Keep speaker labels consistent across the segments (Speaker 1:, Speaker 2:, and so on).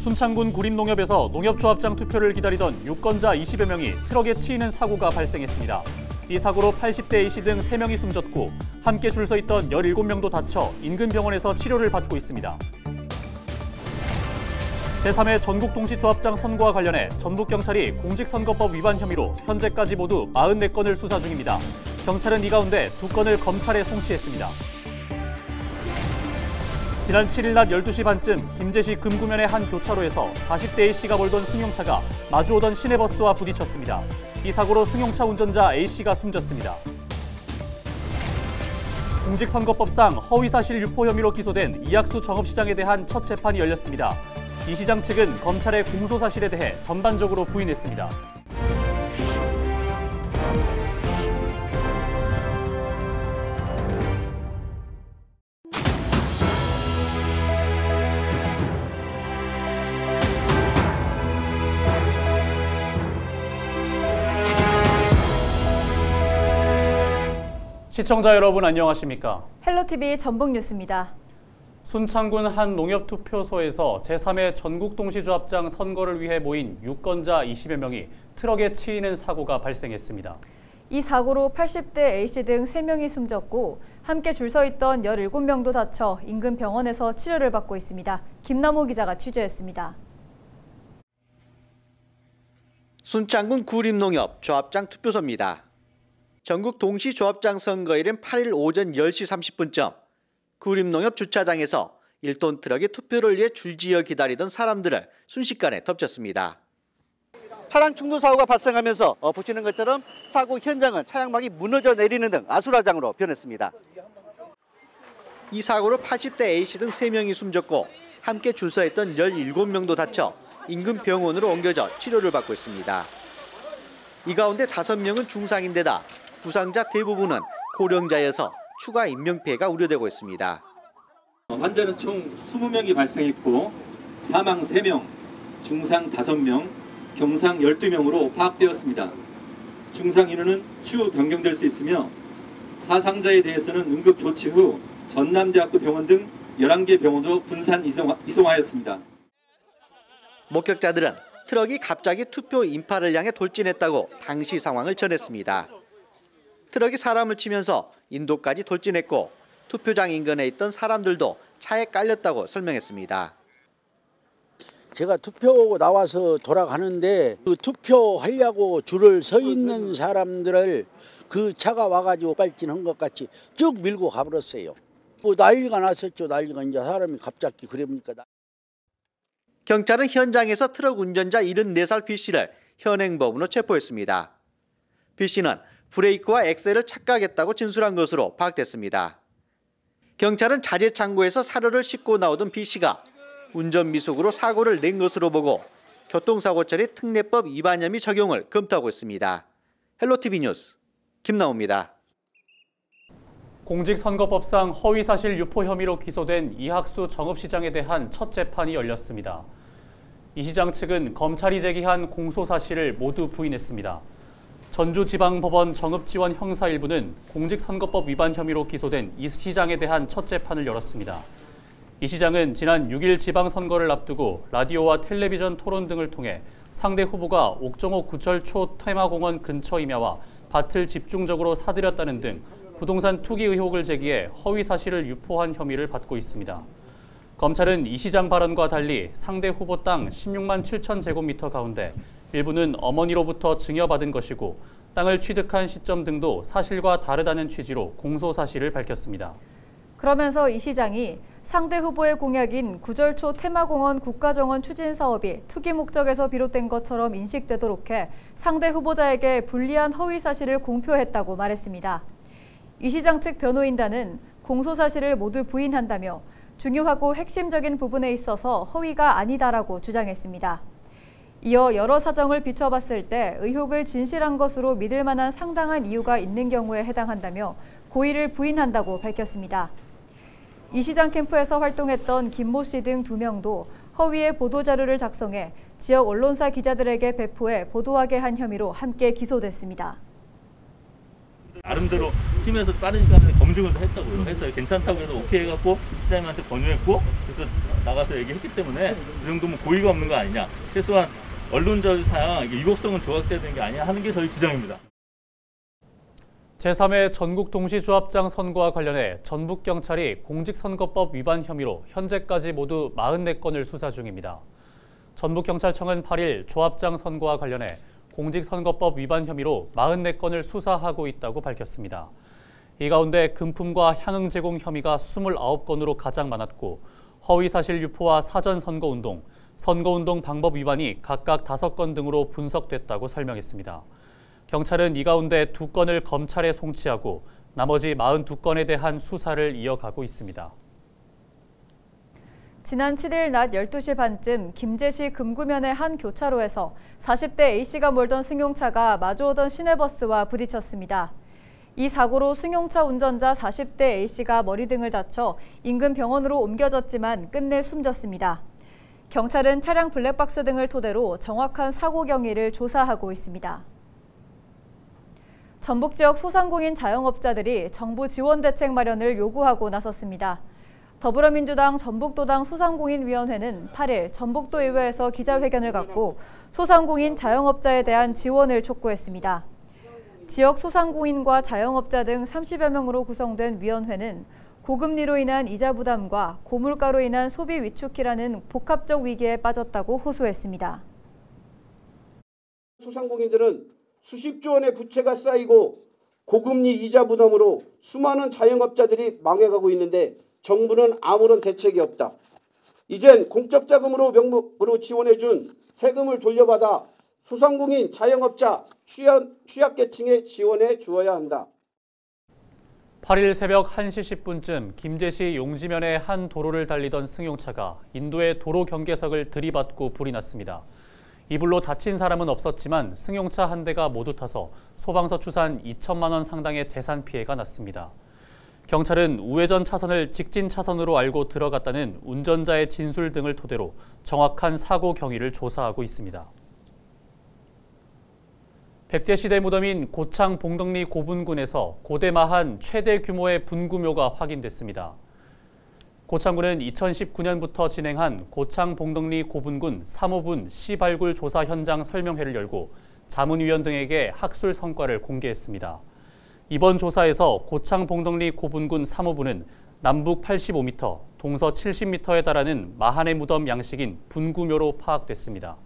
Speaker 1: 순창군 구림농협에서 농협조합장 투표를 기다리던 유권자 20여 명이 트럭에 치이는 사고가 발생했습니다. 이 사고로 80대 A씨 등 3명이 숨졌고 함께 줄 서 있던 17명도 다쳐 인근 병원에서 치료를 받고 있습니다. 제3회 전국동시조합장 선거와 관련해 전북경찰이 공직선거법 위반 혐의로 현재까지 모두 44건을 수사 중입니다. 경찰은 이 가운데 2건을 검찰에 송치했습니다. 지난 7일 낮 12시 반쯤 김제시 금구면의 한 교차로에서 40대 A씨가 몰던 승용차가 마주오던 시내버스와 부딪혔습니다. 이 사고로 승용차 운전자 A씨가 숨졌습니다. 공직선거법상 허위사실 유포 혐의로 기소된 이학수 정읍시장에 대한 첫 재판이 열렸습니다. 이 시장 측은 검찰의 공소 사실에 대해 전반적으로 부인했습니다. 시청자 여러분 안녕하십니까?
Speaker 2: 헬로티비 전북뉴스입니다.
Speaker 1: 순창군 한 농협투표소에서 제3회 전국동시조합장 선거를 위해 모인 유권자 20여 명이 트럭에 치이는 사고가 발생했습니다.
Speaker 2: 이 사고로 80대 A씨 등 3명이 숨졌고 함께 줄 서 있던 17명도 다쳐 인근 병원에서 치료를 받고 있습니다. 김남호 기자가 취재했습니다.
Speaker 3: 순창군 구림농협 조합장 투표소입니다. 전국 동시조합장 선거일은 8일 오전 10시 30분쯤 구림농협 주차장에서 1톤 트럭이 투표를 위해 줄지어 기다리던 사람들을 순식간에 덮쳤습니다. 차량 충돌 사고가 발생하면서 보시는 것처럼 사고 현장은 차량막이 무너져 내리는 등 아수라장으로 변했습니다. 이 사고로 80대 A씨 등 3명이 숨졌고 함께 줄 서 있던 17명도 다쳐 인근 병원으로 옮겨져 치료를 받고 있습니다. 이 가운데 5명은 중상인데다 부상자 대부분은 고령자여서 추가 인명피해가 우려되고 있습니다.
Speaker 4: 환자는 총 20명이 발생했고 사망 3명, 중상 5명, 경상 12명으로 파악되었습니다. 중상 인원은 추후 변경될 수 있으며 사상자에 대해서는 응급 조치 후 전남대학교 병원 등 11개 병원으로 분산 이송하였습니다.
Speaker 3: 목격자들은 트럭이 갑자기 투표 인파를 향해 돌진했다고 당시 상황을 전했습니다. 트럭이 사람을 치면서 인도까지 돌진했고 투표장 인근에 있던 사람들도 차에 깔렸다고 설명했습니다.
Speaker 5: 제가 투표하고 나와서 돌아가는데 그 투표하려고 줄을 서 있는 사람들을 그 차가 와가지고 발진한 것 같이 쭉 밀고 가버렸어요. 뭐 난리가 났었죠. 난리가 이제 사람이 갑자기 그러니까.
Speaker 3: 경찰은 현장에서 트럭 운전자 74살 B씨를 현행범으로 체포했습니다. B씨는 브레이크와 엑셀을 착각했다고 진술한 것으로 파악됐습니다. 경찰은 자재 창고에서 사료를 싣고 나오던 B씨가 운전 미숙으로 사고를 낸 것으로 보고 교통사고 처리 특례법 위반 혐의 적용을 검토하고 있습니다. 헬로티비 뉴스 김나호입니다.
Speaker 1: 공직선거법상 허위사실 유포 혐의로 기소된 이학수 정읍시장에 대한 첫 재판이 열렸습니다. 이 시장 측은 검찰이 제기한 공소 사실을 모두 부인했습니다. 전주지방법원 정읍지원 형사 1부는 공직선거법 위반 혐의로 기소된 이 시장에 대한 첫 재판을 열었습니다. 이 시장은 지난 6일 지방선거를 앞두고 라디오와 텔레비전 토론 등을 통해 상대 후보가 옥정호 구철초 테마공원 근처 임야와 밭을 집중적으로 사들였다는 등 부동산 투기 의혹을 제기해 허위 사실을 유포한 혐의를 받고 있습니다. 검찰은 이 시장 발언과 달리 상대 후보 땅 16만 7천 제곱미터 가운데 일부는 어머니로부터 증여받은 것이고 땅을 취득한 시점 등도 사실과 다르다는 취지로 공소 사실을 밝혔습니다.
Speaker 2: 그러면서 이 시장이 상대 후보의 공약인 구절초 테마공원 국가정원 추진 사업이 투기 목적에서 비롯된 것처럼 인식되도록 해 상대 후보자에게 불리한 허위 사실을 공표했다고 말했습니다. 이 시장 측 변호인단은 공소 사실을 모두 부인한다며 중요하고 핵심적인 부분에 있어서 허위가 아니다라고 주장했습니다. 이어 여러 사정을 비춰봤을 때 의혹을 진실한 것으로 믿을 만한 상당한 이유가 있는 경우에 해당한다며 고의를 부인한다고 밝혔습니다. 이 시장 캠프에서 활동했던 김모 씨 등 2명도 허위의 보도자료를 작성해 지역 언론사 기자들에게 배포해 보도하게 한 혐의로 함께 기소됐습니다.
Speaker 6: 나름대로 팀에서 빠른 시간에 검증을 했다고요. 해서 괜찮다고 해서 오케이 해갖고 시장님한테 권유했고 그래서 나가서 얘기했기 때문에 그 정도면 고의가 없는 거 아니냐. 최소한 언론적상 위법성은 조각돼야 되는 게 아니냐 하는 게 저희 주장입니다.
Speaker 1: 제3회 전국동시조합장 선거와 관련해 전북경찰이 공직선거법 위반 혐의로 현재까지 모두 44건을 수사 중입니다. 전북경찰청은 8일 조합장 선거와 관련해 공직선거법 위반 혐의로 44건을 수사하고 있다고 밝혔습니다. 이 가운데 금품과 향응 제공 혐의가 29건으로 가장 많았고 허위사실 유포와 사전선거운동, 선거운동 방법 위반이 각각 5건 등으로 분석됐다고 설명했습니다. 경찰은 이 가운데 2건을 검찰에 송치하고 나머지 42건에 대한 수사를 이어가고 있습니다.
Speaker 2: 지난 7일 낮 12시 반쯤 김제시 금구면의 한 교차로에서 40대 A씨가 몰던 승용차가 마주오던 시내버스와 부딪혔습니다. 이 사고로 승용차 운전자 40대 A씨가 머리 등을 다쳐 인근 병원으로 옮겨졌지만 끝내 숨졌습니다. 경찰은 차량 블랙박스 등을 토대로 정확한 사고 경위를 조사하고 있습니다. 전북 지역 소상공인 자영업자들이 정부 지원 대책 마련을 요구하고 나섰습니다. 더불어민주당 전북도당 소상공인위원회는 8일 전북도 의회에서 기자회견을 갖고 소상공인 자영업자에 대한 지원을 촉구했습니다. 지역 소상공인과 자영업자 등 30여 명으로 구성된 위원회는 고금리로 인한 이자 부담과 고물가로 인한 소비 위축이라는 복합적 위기에 빠졌다고 호소했습니다.
Speaker 7: 소상공인들은 수십조 원의 부채가 쌓이고 고금리 이자 부담으로 수많은 자영업자들이 망해가고 있는데 정부는 아무런 대책이 없다. 이젠 공적 자금으로 명목으로 지원해준 세금을 돌려받아 소상공인 자영업자 취약계층에 지원해 주어야 한다.
Speaker 1: 8일 새벽 1시 10분쯤 김제시 용지면의 한 도로를 달리던 승용차가 인도의 도로 경계석을 들이받고 불이 났습니다. 이 불로 다친 사람은 없었지만 승용차 한 대가 모두 타서 소방서 추산 2천만 원 상당의 재산 피해가 났습니다. 경찰은 우회전 차선을 직진 차선으로 알고 들어갔다는 운전자의 진술 등을 토대로 정확한 사고 경위를 조사하고 있습니다. 백제 시대 무덤인 고창 봉덕리 고분군에서 고대마한 최대 규모의 분구묘가 확인됐습니다. 고창군은 2019년부터 진행한 고창 봉덕리 고분군 3호분 시발굴 조사 현장 설명회를 열고 자문위원 등에게 학술 성과를 공개했습니다. 이번 조사에서 고창 봉덕리 고분군 3호분은 남북 85m, 동서 70m에 달하는 마한의 무덤 양식인 분구묘로 파악됐습니다.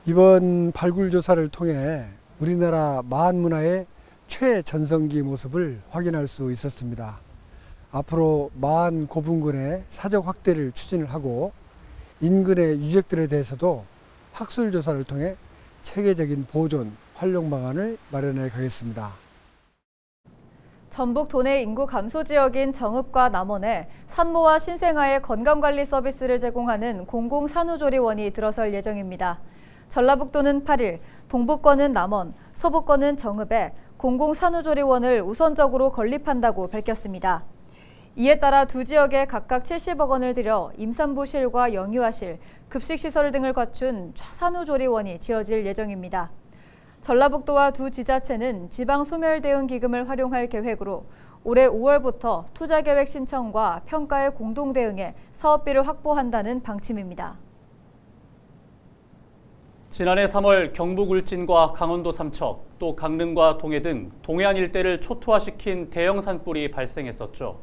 Speaker 8: 이번 발굴 조사를 통해 우리나라 마한 문화의 최전성기 모습을 확인할 수 있었습니다. 앞으로 마한 고분군의 사적 확대를 추진을 하고 인근의 유적들에 대해서도 학술 조사를 통해 체계적인 보존, 활용 방안을 마련해 가겠습니다.
Speaker 2: 전북 도내 인구 감소 지역인 정읍과 남원에 산모와 신생아의 건강관리 서비스를 제공하는 공공산후조리원이 들어설 예정입니다. 전라북도는 8일, 동북권은 남원, 서북권은 정읍에 공공산후조리원을 우선적으로 건립한다고 밝혔습니다. 이에 따라 두 지역에 각각 70억 원을 들여 임산부실과 영유아실, 급식시설 등을 갖춘 산후조리원이 지어질 예정입니다. 전라북도와 두 지자체는 지방소멸대응기금을 활용할 계획으로 올해 5월부터 투자계획 신청과 평가에 공동대응해 사업비를 확보한다는 방침입니다.
Speaker 1: 지난해 3월 경북 울진과 강원도 삼척, 또 강릉과 동해 등 동해안 일대를 초토화시킨 대형 산불이 발생했었죠.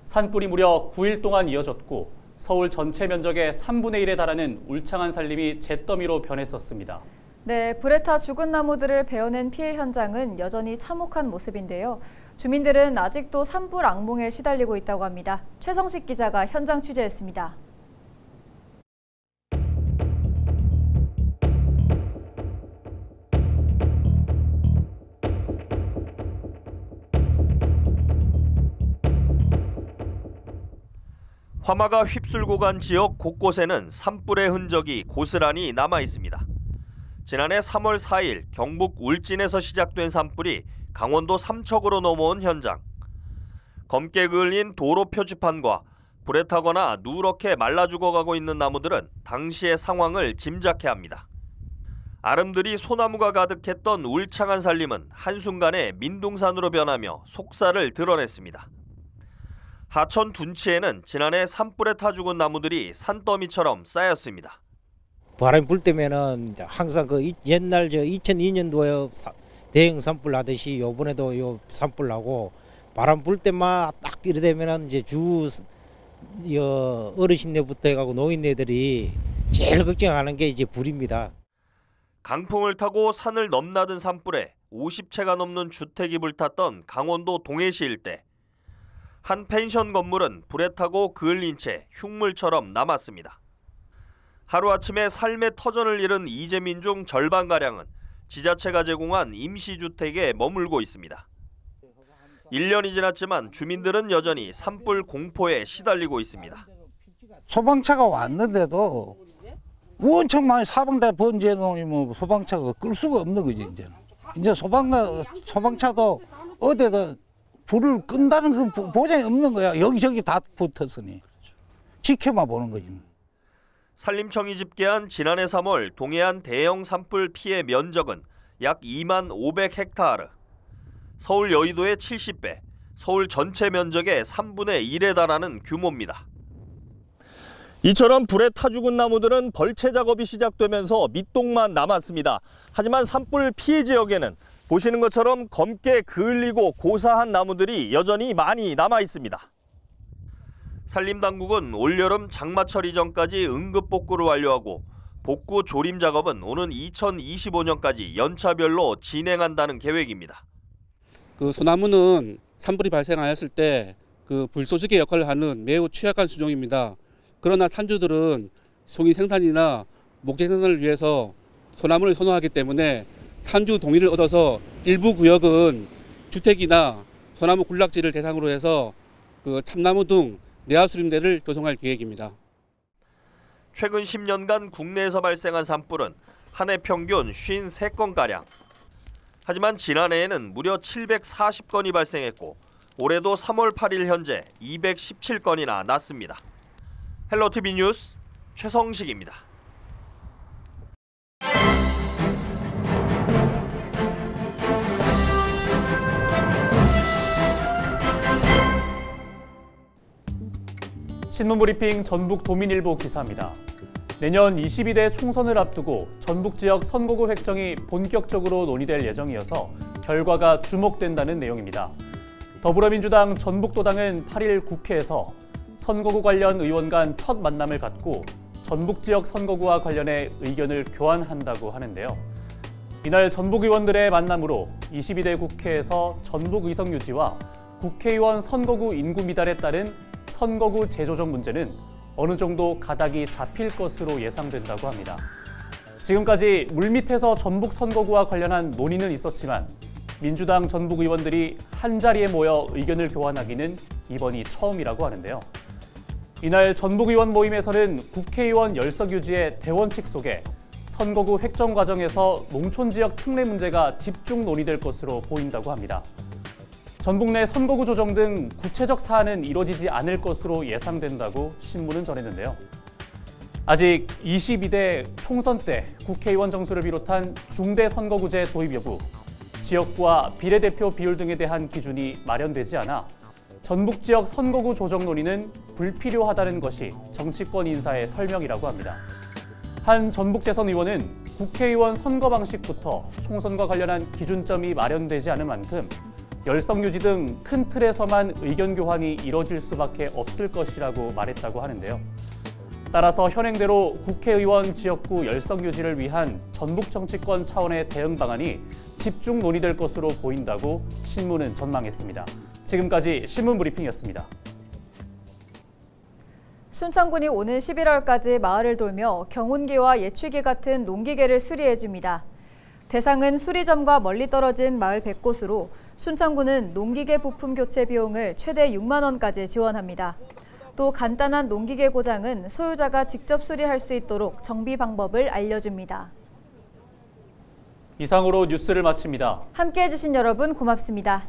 Speaker 1: 산불이 무려 9일 동안 이어졌고 서울 전체 면적의 3분의 1에 달하는 울창한 산림이 잿더미로 변했었습니다.
Speaker 2: 네, 불에 타 죽은 나무들을 베어낸 피해 현장은 여전히 참혹한 모습인데요. 주민들은 아직도 산불 악몽에 시달리고 있다고 합니다. 최성식 기자가 현장 취재했습니다.
Speaker 9: 화마가 휩쓸고 간 지역 곳곳에는 산불의 흔적이 고스란히 남아 있습니다. 지난해 3월 4일 경북 울진에서 시작된 산불이 강원도 삼척으로 넘어온 현장. 검게 그을린 도로 표지판과 불에 타거나 누렇게 말라 죽어가고 있는 나무들은 당시의 상황을 짐작해 합니다. 아름드리 소나무가 가득했던 울창한 산림은 한순간에 민둥산으로 변하며 속살을 드러냈습니다. 하천 둔치에는 지난해 산불에 타 죽은 나무들이 산더미처럼 쌓였습니다.
Speaker 10: 바람이 불 때면은 항상 그 옛날 2002년도에 대형 산불 나듯이 요번에도 요 산불 나고 바람 불 때만 딱 이래 되면은 이제 어르신네부터 해가고 노인네들이 제일 걱정하는 게 이제 불입니다.
Speaker 9: 강풍을 타고 산을 넘나든 산불에 50채가 넘는 주택이 불탔던 강원도 동해시 일대. 한 펜션 건물은 불에 타고 그을린 채 흉물처럼 남았습니다. 하루아침에 삶의 터전을 잃은 이재민 중 절반가량은 지자체가 제공한 임시주택에 머물고 있습니다. 1년이 지났지만 주민들은 여전히 산불 공포에 시달리고 있습니다.
Speaker 11: 소방차가 왔는데도 엄청 많이 사방다 번지해 놓으면 소방차가 끌 수가 없는 거지. 이제 소방차도 어디다 불을 끈다는 그 보장이 없는 거야. 여기저기 다 붙었으니 지켜만 보는 거지.
Speaker 9: 산림청이 집계한 지난해 3월 동해안 대형 산불 피해 면적은 약 2만 500헥타르. 서울 여의도의 70배, 서울 전체 면적의 3분의 1에 달하는 규모입니다. 이처럼 불에 타 죽은 나무들은 벌채 작업이 시작되면서 밑동만 남았습니다. 하지만 산불 피해 지역에는 보시는 것처럼 검게 그을리고 고사한 나무들이 여전히 많이 남아 있습니다. 산림당국은 올여름 장마철 이전까지 응급복구를 완료하고 복구 조림 작업은 오는 2025년까지 연차별로 진행한다는 계획입니다.
Speaker 12: 그 소나무는 산불이 발생하였을 때 그 불쏘시개 역할을 하는 매우 취약한 수종입니다. 그러나 산주들은 송이 생산이나 목재 생산을 위해서 소나무를 선호하기 때문에 산주 동의를 얻어서 일부 구역은 주택이나 소나무 군락지를 대상으로 해서 그 참나무 등 내화수림대를 조성할 계획입니다.
Speaker 9: 최근 10년간 국내에서 발생한 산불은 한 해 평균 53건가량. 하지만 지난해에는 무려 740건이 발생했고 올해도 3월 8일 현재 217건이나 났습니다. 헬로티비 뉴스 최성식입니다.
Speaker 1: 신문브리핑 전북도민일보 기사입니다. 내년 22대 총선을 앞두고 전북 지역 선거구 획정이 본격적으로 논의될 예정이어서 결과가 주목된다는 내용입니다. 더불어민주당 전북도당은 8일 국회에서 선거구 관련 의원 간 첫 만남을 갖고 전북 지역 선거구와 관련해 의견을 교환한다고 하는데요. 이날 전북 의원들의 만남으로 22대 국회에서 전북 의석 유지와 국회의원 선거구 인구 미달에 따른 선거구 재조정 문제는 어느 정도 가닥이 잡힐 것으로 예상된다고 합니다. 지금까지 물밑에서 전북 선거구와 관련한 논의는 있었지만 민주당 전북 의원들이 한자리에 모여 의견을 교환하기는 이번이 처음이라고 하는데요. 이날 전북 의원 모임에서는 국회의원 열석 유지의 대원칙 속에 선거구 획정 과정에서 농촌 지역 특례 문제가 집중 논의될 것으로 보인다고 합니다. 전북 내 선거구 조정 등 구체적 사안은 이뤄지지 않을 것으로 예상된다고 신문은 전했는데요. 아직 22대 총선 때 국회의원 정수를 비롯한 중대 선거구제 도입 여부, 지역구와 비례대표 비율 등에 대한 기준이 마련되지 않아 전북 지역 선거구 조정 논의는 불필요하다는 것이 정치권 인사의 설명이라고 합니다. 한 전북재선 의원은 국회의원 선거 방식부터 총선과 관련한 기준점이 마련되지 않은 만큼 열석 유지 등 큰 틀에서만 의견 교환이 이뤄질 수밖에 없을 것이라고 말했다고 하는데요. 따라서 현행대로 국회의원 지역구 열석 유지를 위한 전북 정치권 차원의 대응 방안이 집중 논의될 것으로 보인다고 신문은 전망했습니다. 지금까지 신문브리핑이었습니다.
Speaker 2: 순창군이 오는 11월까지 마을을 돌며 경운기와 예추기 같은 농기계를 수리해줍니다. 대상은 수리점과 멀리 떨어진 마을 100곳으로 순창군은 농기계 부품 교체 비용을 최대 6만 원까지 지원합니다. 또 간단한 농기계 고장은 소유자가 직접 수리할 수 있도록 정비 방법을 알려줍니다.
Speaker 1: 이상으로 뉴스를 마칩니다.
Speaker 2: 함께해 주신 여러분 고맙습니다.